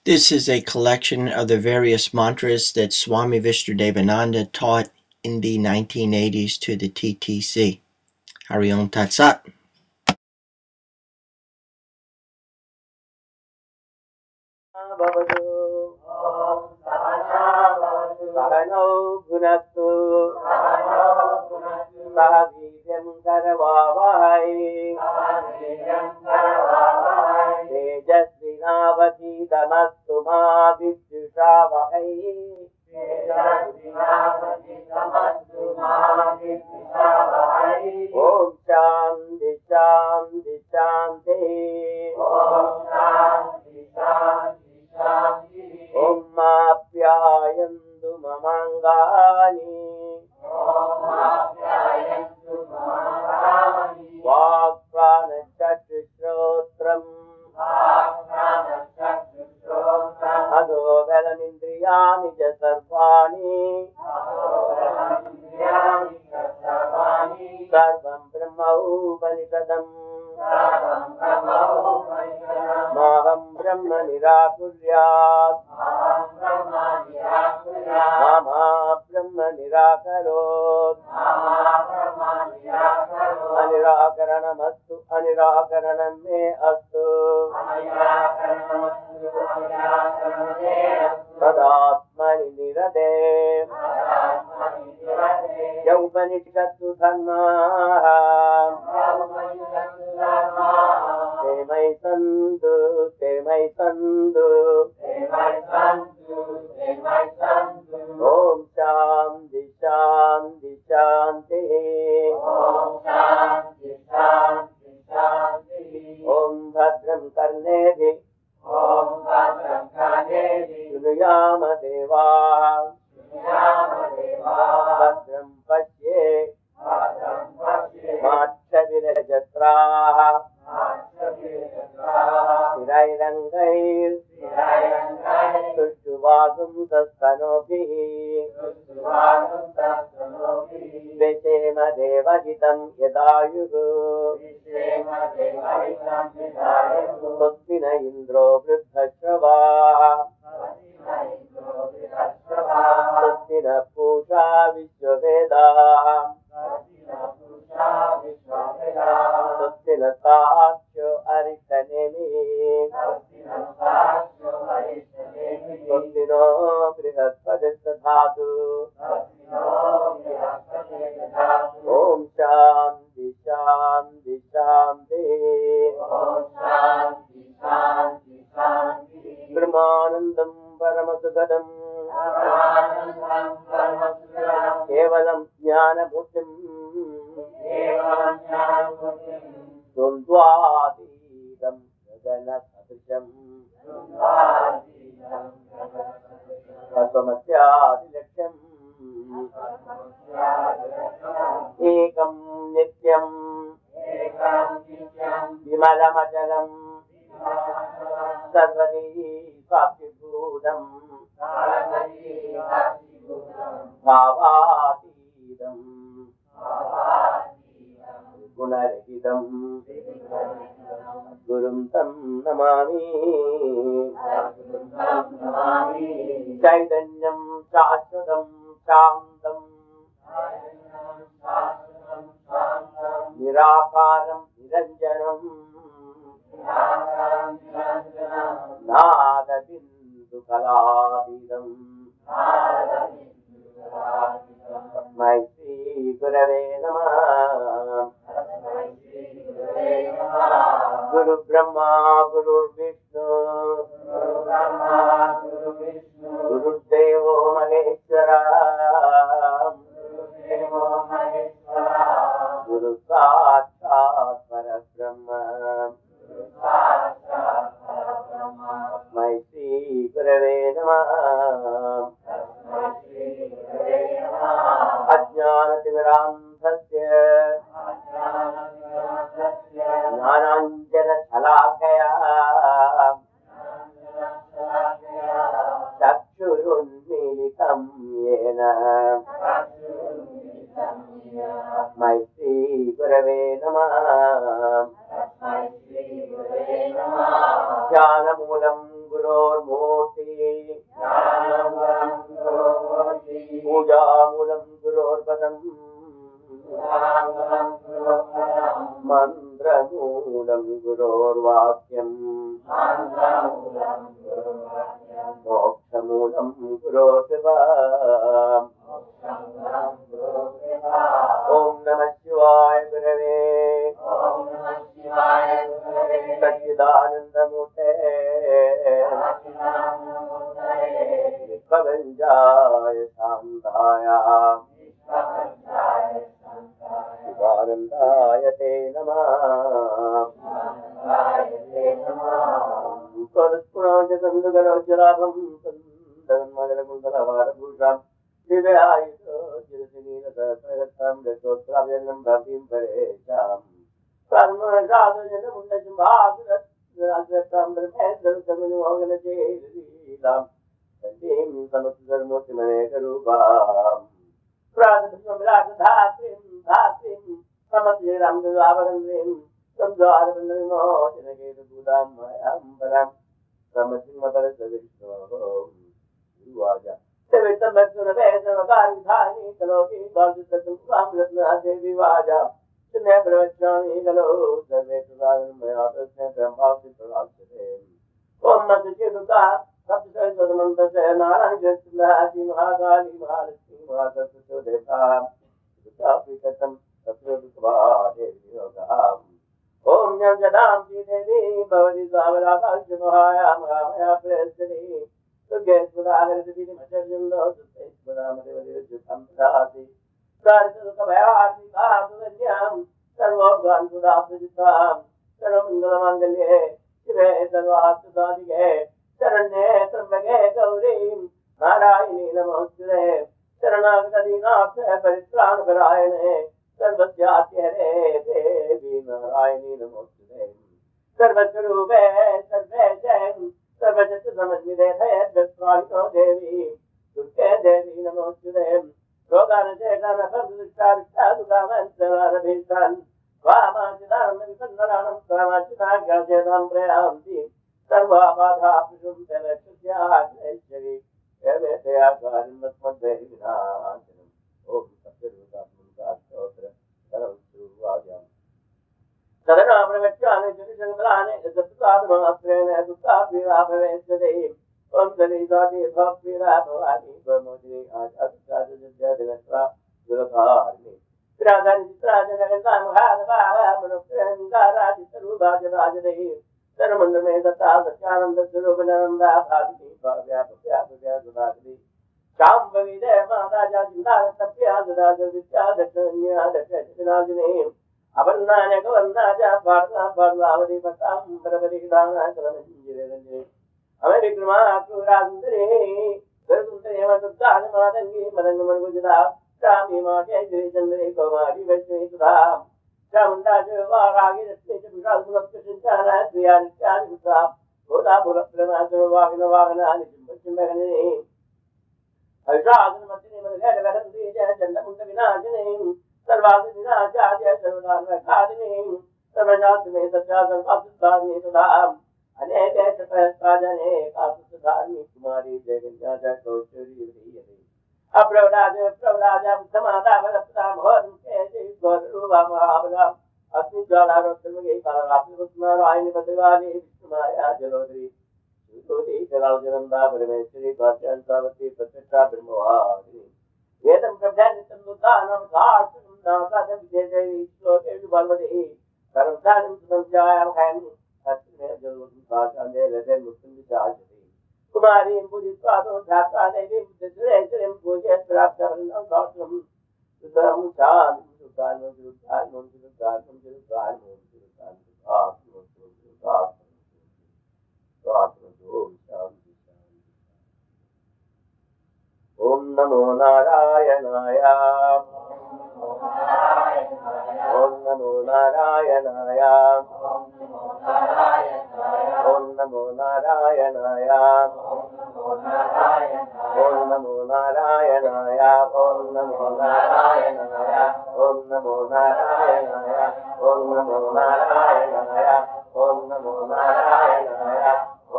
This is a collection of the various mantras that Swami Vishnudevananda taught in the 1980s to the TTC. Hari Om Tat Sat. सहनौ भुनक्तु सह वीर्यं करवावहै तेजस्विनावधीतमस्तु मा विद्विषावहै ॐ शान्ति शान्ति शान्तिः ॐ आप्यायन्तु ममाङ्गानि वाक्प्राणचक्षुश्रोत्रम् अधोबलमिन्द्रियाणि च सर्वाणि सर्वं ब्रह्मोपनिषदम् माहं ब्रह्म निराकुर्यात् मा ब्रह्म निराकरोत् अनिराकरणमस्तु अनिराकरणं मे अस्तु तदात्मनि निरते यौपनिषत्सु धर्माः ते मयि सन्तु ते मयि सन्तु ॐ शान्ति शान्ति शान्तिः ॐ भद्रं कर्णेभिः शृणुयाम देवाः भद्रं पश्ये माक्षविरजत्राः स्थिरैरङ्गैर्सुष्ठुवागुंसस्तनोभिः विषेम देवहितं यदायुः स्वस्ति न इन्द्रो वृद्धश्रवाः स्वस्ति न पूषा विश्ववेदाः स्वस्ति न साक्ष्यो अरिष्टनेमिः स्वस्ति नो बृहस्पतिर्दधातु ॐ शान्ति शान्ति शान्तिः ब्रह्मानन्दं परमसुखदं केवलं ज्ञानमुक्तिं द्वन्द्वातीतं गगनसदृशं तत्त्वमस्यादिलक्ष्यम् एकं नित्यं विमलमचलं सर्वदी साक्षिभूतं भावातीतं गुणरहितं गुरुं तं नमामि चैतन्यं शाश्वतं शान्तं निराकारं निरञ्जनं नादबिन्दुकलातीतं तस्मै श्रीगुरवे नमः गुरुब्रह्मा गुरुर्विष्णु गुरुर्देवो महेश्वरः गुरु साक्षात् परब्रह्म तस्मै श्रीगुरवे नमः अज्ञानतिमिरान्धस्य ज्ञानाञ्जनशलाकया चक्षुरुन्मीलितं येन तस्मै श्रीगुरवे नमः ज्ञानमूलं ज्ञानमूलं गुरोर्मूर्तिः पूजामूलं गुरोर्पदम् मन्त्रमूलं गुरोर्वाक्यम् मोक्षमूलं गुरोर्कृपा ॐ नमः शिवाय गुरवे सच्चिदानन्दमूर्ते विश्वभञ्जाय शान्ताय शिवानन्दाय ते नमः स्वरस्पुराजगन्धगरौज्जलाभं सन्दन्मगरकुन्दलहारभूषां दिव्यायुधोज्जलसिनीलसहस्रगतां रसोत्तराभ्यन्नं भक्तिं परेशाम् प्राणराजजनमुण्डजम्भासुरत्रां ब्रह्मेन्द्रसमनुमोहनचेलीलां सन्दीं समस्तधर्मोत्तिमनेकरूपाम् प्रातःसम्राटधात्रीं धात्रीं समत्यै दुरावरन्द्रीं संद्वारबन्धविमोचनकेतुभूतां मायां परां समसिंहपरसविष्णोः देवितम्भक्तुरवेदवकारिधानि कलोकी बालसत्त्वां रत्नादेवी वाजा सुने प्रवक्ष्यामि खलु सर्वे सुधारन्मया तस्मै ब्रह्मास्तिप्रभास्यते ॐ मत्स्येदुता सप्तसहस्रमन्त्रस्य नारायणजयस्तुति महाकाली महालक्ष्मी महासरस्वती देवता दुतापीठं तत्रोदुत्वादेवी योगः ॐ जगदां श्रीदेवी भवति सावराकाश्य महाया महामया प्रेयस्वती दुर्गे सुधागरति मचर्यन्दो सुते सुधामदेवदेवजुतं प्रदाति प्रार्थसुखभयार्ति भासुधन्यां सर्वोगान् सुधाप्तजितां सर्वमङ्गलमाङ्गल्ये शिवे सर्वार्थसाधिके शरण्ये त्र्यम्बके गौरीं नारायणी नमोस्तुते शरणागतदीनाथ परित्राणपरायणे सर्वस्यात्यहरे देवी नारायणी नमोस्तुते सर्वस्वरूपे सर्वेशं सर्वजगत्समन्विते भयद्भक्त्राहितो देवी दुर्गे देवी नमोस्तुते रोगानचेतनफलदुष्टारिष्टादुकामन्तरारभीष्टान् स्वामाचिदानन्दविपन्नराणं स्वामाचिदाज्ञाचेतां प्रयान्ति सर्वाबाधापिषुं तलक्षस्याग्नैश्वरी एवेतया कार्यमस्मद्वैः विनाशनम् ॐ सत्यरूपात्मकास्तोत्र सर्वश्रुवाद्याम् सदना प्रवक्ष्यामि जनिशङ्कराणि सप्तात्मात्रेण दुःखापीडा भवेत्सदे ॐ सलितादि भवपीडा भवानी भवमोदिनी आचार्यजगन्त्रा दुरधारिणी विराधानि चित्राजनगन्धा महादभावमनुप्रेन्दाराजितरूपाजराजदेहि सर्वमण्डलमे दत्ता सत्यानन्दस्वरूपनन्दा भाविनी भाव्यापव्यापव्यासुधाकरी शाम्भवी माता जाजिन्दारतप्या सुधाजविद्या दक्षिण्या दक्षिणाजिने अपर्णान्यकवर्णाजा पार्था पार्लावती पट्टाम्बरपरिधाना कलमञ्जिरे अमे विक्रमा क्रूरासुन्दरे सुन्दरे मदुर्गानमातङ्गी मदङ्गमनुगुजदा रामी माटे गिरिचन्द्रे कौमारी वैष्णवी सुधा चामुण्डा च वारागी रत्ने च विशालसुलभ्यसिञ्चाना क्रियानित्यादिभूता भूतापुरप्रमाचवाहनवाहनानि चिम्बचिम्बगणे हर्षासनमर्दिनि मदघटवहन्ति च चण्डमुण्डविनाशिने सर्वादिविनाशाय सर्वदानवखादिने सर्वजातमे सत्यासर्वासुधारिणे सुधा अनेके सहस्राजने कासुधारिणी कुमारी जयगन्या च कौशली ह्रियते अप्रवराज प्रवराजा समादा वरपदा मोहन्ते जयगोरूपा महाबला अग्निज्वालारोत्तमगे कालापिनारायणि भद्रकाली विष्णुमाया जलोदरी सुतोति जलाजनन्दा परमेश्वरी कात्यान्तावती प्रत्यक्षा ब्रह्मवादिनी वेदं प्रभ्यानितं दुर्गानं घाटं नासादं विजयदेवी श्लोकेषु बलवती कर्मधानं सुसंस्यायां खयं सत्मे जलोदं काचान्दे रजन मुक्तिं विचारति कुमारीं पूजित्वा तो ध्यात्वा देवीं सुरेश्वरीं पूजयत् प्राप्तवन्नं घाटं सुतरां चालं सुतानं सुतानं सुतानं सुतानं ओम नमो नारायणाय ओम नमो नारायणाय ओम नमो नारायणाय ओम नमो नारायणाय ओम नमो नारायणाय ओम नमो नारायणाय ओम नमो नारायणाय ओम नमो नारायणाय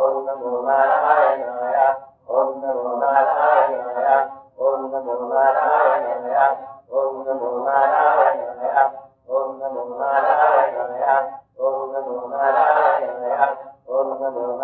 ओम नमो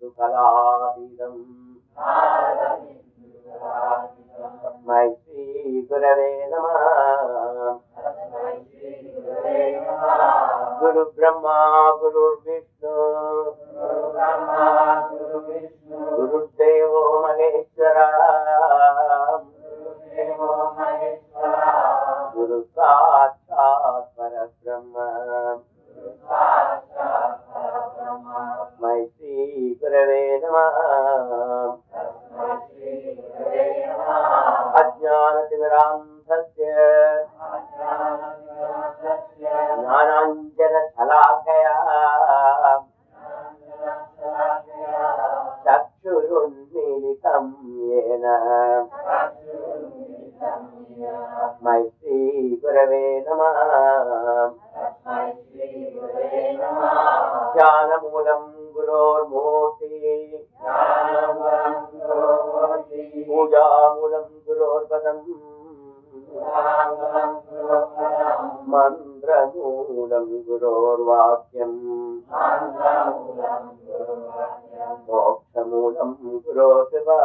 विद्युत्कलातीतम् तस्मै श्रीगुरवे नमः। गुरुब्रह्मा गुरुर्विष्णु गुरुर्देवो महेश्वरा गुरु साक्षात् परब्रह्म तस्मै श्रीगुरवे नमः। अज्ञानतिमिरान्धस्य ज्ञानाञ्जनशलाकया चक्षुरुन्मीलितं येन तस्मै श्रीगुरवे नमः। ज्ञानमूलं गुरोर्मूर्तिः पूजामूलं गुरोर्पदम् मन्त्रमूलं गुरोर्वाक्यम् मोक्षमूलं गुरोर्कृपा।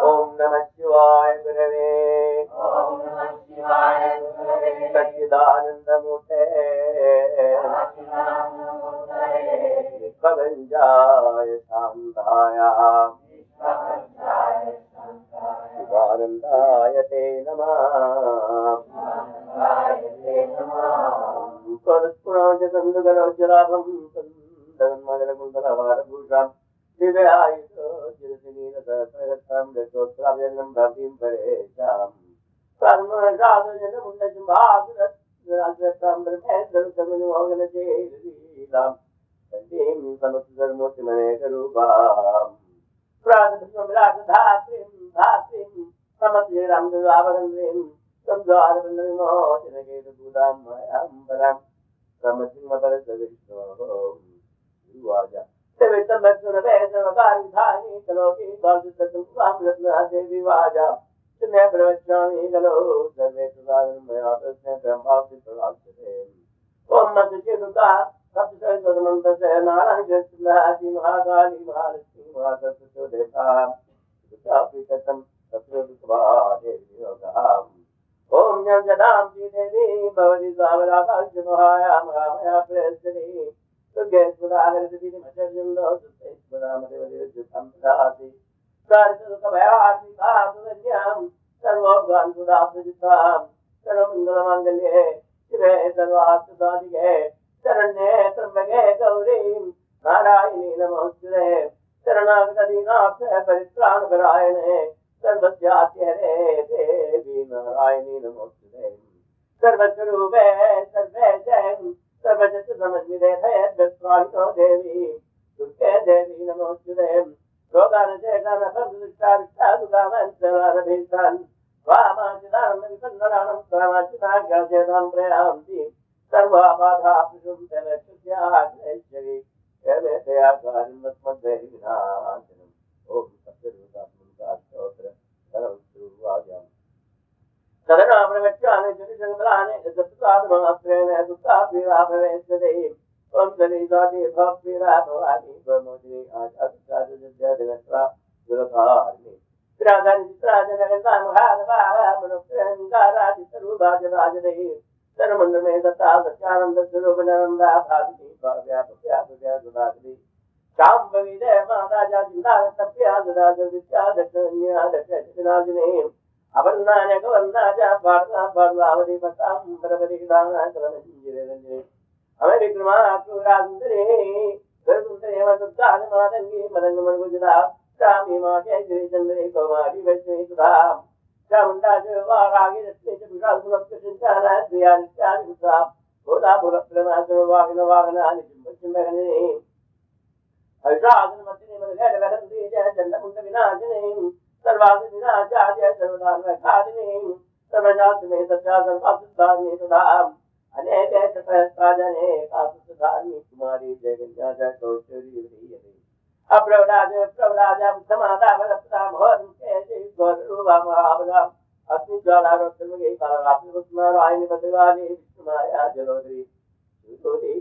ॐ नमः शिवाय गुरवे सच्चिदानन्दमूर्ते विश्वभञ्जाय शान्ताय शिवानन्दाय ते नमः। स्वरस्पुराजगन्धगरोज्जलाभं सन्दन्मगरकुन्दलवारभूषां दिव्यायुधोज्जलसिनीलसहस्रं रसोत्सराभ्यन्नं भक्तिं परेशाम् प्राणराजजनमुण्डजम्भासुरं ब्रह्मेन्द्रसमनुमोहनचेलीलां सन्दीं समस्तधर्मूर्तिमनेकरूपाम् प्रातःविराटधात्रीं धात्रीं समत्लीरां दुरावरन्द्रीं संसारबन्धविमोचनकेतुभूतां मायां परां ब्रह्मसिंहपरसविष्णोः गुरुवाजा सेवितमत्सुरवेदवकारविधानी कलोकी बालसुतत्वां रत्नादेवी वाजा सुने प्रवक्ष्यामि खलु सर्वे सुधारन्मया तस्मै ब्रह्मास्ति प्रभास्यते। ॐ मत्स्यचेतुका सप्तसहस्रमन्त्रस्य नारायणकृष्णाति महाकाली महालक्ष्मी महासरस्वती देवता दुर्गापीठं तत्रोद्भवादेवी योगः। ॐ जगदां श्रीदेवी भवति सावराकाश्य महाया महामया प्रेयस्वती दुर्गे सुधागरतिमचर्यन्दो सुतैस्वदामदेवदेवजुतं ददाति सारितदुःखभयार्तिकासुधन्यां सर्वोद्वान् सुधाप्रजितां सर्वमङ्गलमाङ्गल्ये शिवे सर्वार्थसाधिके शरण्ये त्र्यम्बके गौरीं नारायणी नमोस्तुते शरणागतदीनाथ परित्राणपरायणे सर्वस्यात्यहरे देवी नारायणी नमोस्तुते। सर्वस्वरूपे सर्वेशं सर्वजगत्समन्विते भयद्भस्वाहिनो देवी दुर्गे देवी नमोस्तुते। रोगानचेतनफलदुष्टारिष्टादुकामन्तरारभीतान् वामाचिदानन्दविपन्नराणं स्वामाचिदाज्ञाचेतां प्रयान्ति सर्वाबाधाप्रशुम्भलक्ष्याग्नेश्वरी एवेतया कार्यमस्मद्वैः विनाशनम्। ॐ सत्यरूपात्मकास्तोत्र सर्वश्रुवाजाम् सदना प्रवक्ष्यामि जनिसङ्गलानि सप्तसाधमात्रेण दुःखापीडा भवेत्सदे। ॐ सलीसादि भवपीडा भवानी भवमोदिनी आचार्यजगन्त्रा दुरधारिणी विराधानि चित्राजनगन्धा महानवामनुप्रेङ्गाराजितरूपाजराजदे सर्वमण्डलमे दत्ता सत्यानन्दस्वरूपनन्दा भाविनी भाव्यापव्यापव्यासुदागरी शाम्भवी माता जातिन्दारतप्या सुदाजविद्या दक्षिण्या दक्षिणाजिने अपर्णान्यकवर्णा च भारता भारतावती पट्टाम्बरपरिदाना कलमञ्जिरे हमें विक्रमा क्रूरासुन्दरे गरुसुन्दरे वसुद्धानमातङ्गी मदङ्गमणिभुजदा श्रामी माटे श्रीचन्द्रे कौमारी वैष्णवी सुधा चामुण्डा च वारागी रत्ने च विशालगुणप्रसिद्धाना क्रियानित्यानि सुधा भूताभुरप्रमासवाहनवाहनानि चिम्बचिम्बगणे अविषादनमतिने मदघटवहन्ति च चण्डमुण्डविनाशिने सर्वादिनाचार्य सर्वदानवखादिने सर्वजातमे सत्या सर्वासुद्धानि सुधा अनेक सहस्राजने कासुधार्मी कुमारी जगन्या कौशली अप्रवराज प्रवराज समादा वरपदा मोहन के गौरवा महाबला अस्मि ज्वालारोत्तमगे कालारात्रि नारायण पदवाले विष्णुमाया जलोदरी सुतोदी